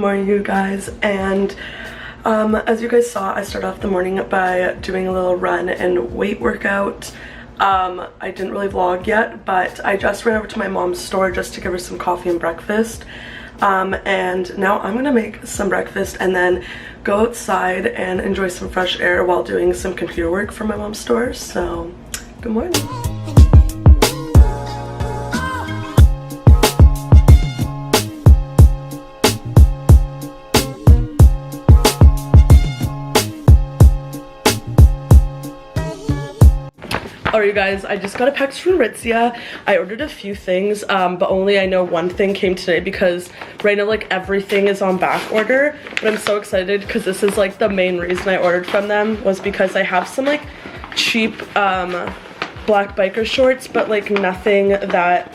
morning, you guys. And as you guys saw, I started off the morning by doing a little run and weight workout. I didn't really vlog yet, but I just ran over to my mom's store just to give her some coffee and breakfast. And now I'm gonna make some breakfast and then go outside and enjoy some fresh air while doing some computer work for my mom's store. So, good morning. Alright, you guys, I just got a package from Aritzia. I ordered a few things, but only I know one thing came today because right now, like, everything is on back order. But I'm so excited because this is, like, the main reason I ordered from them was because I have some, like, cheap black biker shorts, but, like, nothing that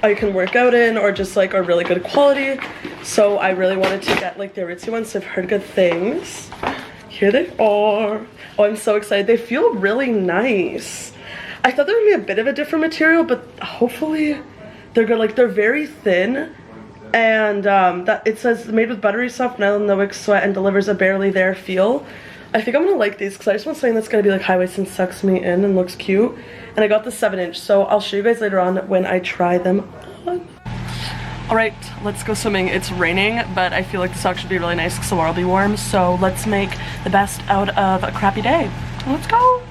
I can work out in or just, like, are really good quality. So I really wanted to get, like, the Aritzia ones, so I've heard good things. Here they are. Oh, I'm so excited. They feel really nice. I thought they would be a bit of a different material, but hopefully they're good. Like, they're very thin, and that it says made with buttery soft nylon, no wick sweat, and delivers a barely there feel. I think I'm gonna like these because I just want something that's gonna be like high-waisted and sucks me in and looks cute. And I got the 7-inch, so I'll show you guys later on when I try them on. Alright, let's go swimming. It's raining, but I feel like this actually be really nice because the water will be warm. So let's make the best out of a crappy day. Let's go!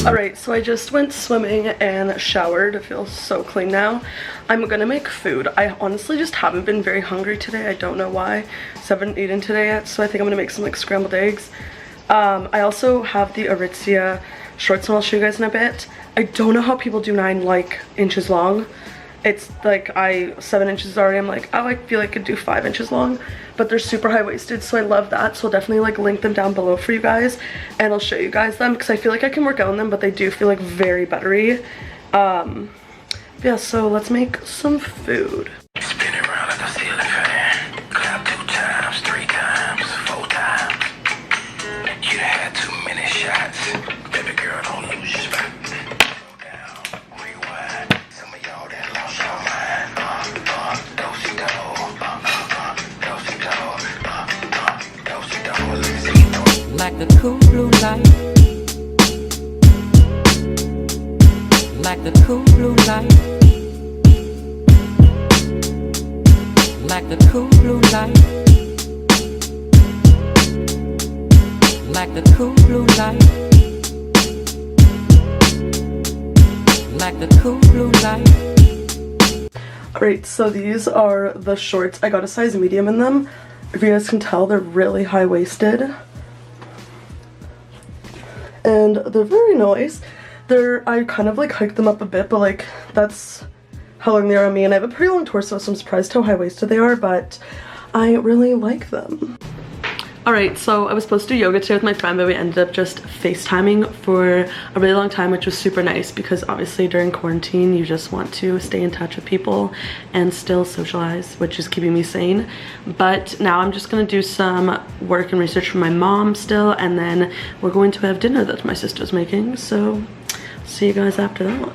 Alright, so I just went swimming and showered. I feel so clean now. I'm gonna make food. I honestly just haven't been very hungry today. I don't know why. So I haven't eaten today yet, so I think I'm gonna make some like scrambled eggs. I also have the Aritzia shorts, and I'll show you guys in a bit. I don't know how people do 9 like inches long. It's like 7 inches already. I'm like, oh, I feel like I could do 5 inches long, but they're super high-waisted, so I love that. So I'll definitely like link them down below for you guys, and I'll show you guys them because I feel like I can work out in them, but they do feel like very buttery. Yeah, so let's make some food. Spin it around like a ceiling fan. Clap 2 times, 3 times, 4 times. You had too many shots. Baby girl, don't lose your spot. Slow down, rewind. Some of y'all that lost your mind. Do-si-do. Do-si-do. Do-si-do. Let me see you. Like the cool blue light. Like the cool blue light. Like the cool blue light. Like the cool blue light. Like the cool blue light. Alright, so these are the shorts. I got a size medium in them. If you guys can tell, they're really high-waisted. And they're very nice. I kind of like hiked them up a bit, but like that's how long they are on me, and I have a pretty long torso, so I'm surprised how high-waisted they are, but I really like them. Alright, so I was supposed to do yoga today with my friend, but we ended up just FaceTiming for a really long time, which was super nice because obviously during quarantine you just want to stay in touch with people and still socialize, which is keeping me sane. But now I'm just gonna do some work and research for my mom still, and then we're going to have dinner that my sister's making, so see you guys after that.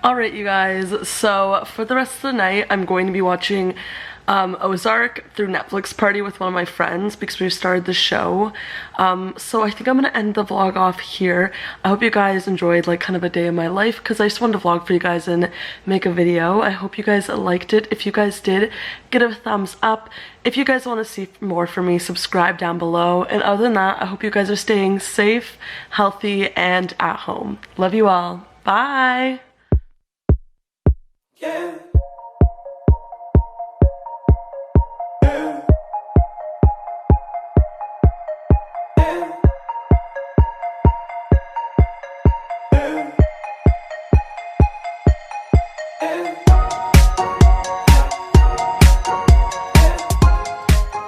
Alright, you guys, so for the rest of the night I'm going to be watching Ozark through Netflix party with one of my friends because we've started the show. So I think I'm gonna end the vlog off here. I hope you guys enjoyed like kind of a day of my life because I just wanted to vlog for you guys and make a video. I hope you guys liked it. If you guys did, give it a thumbs up. If you guys want to see more from me, subscribe down below. And other than that, I hope you guys are staying safe, healthy, and at home. Love you all. Bye!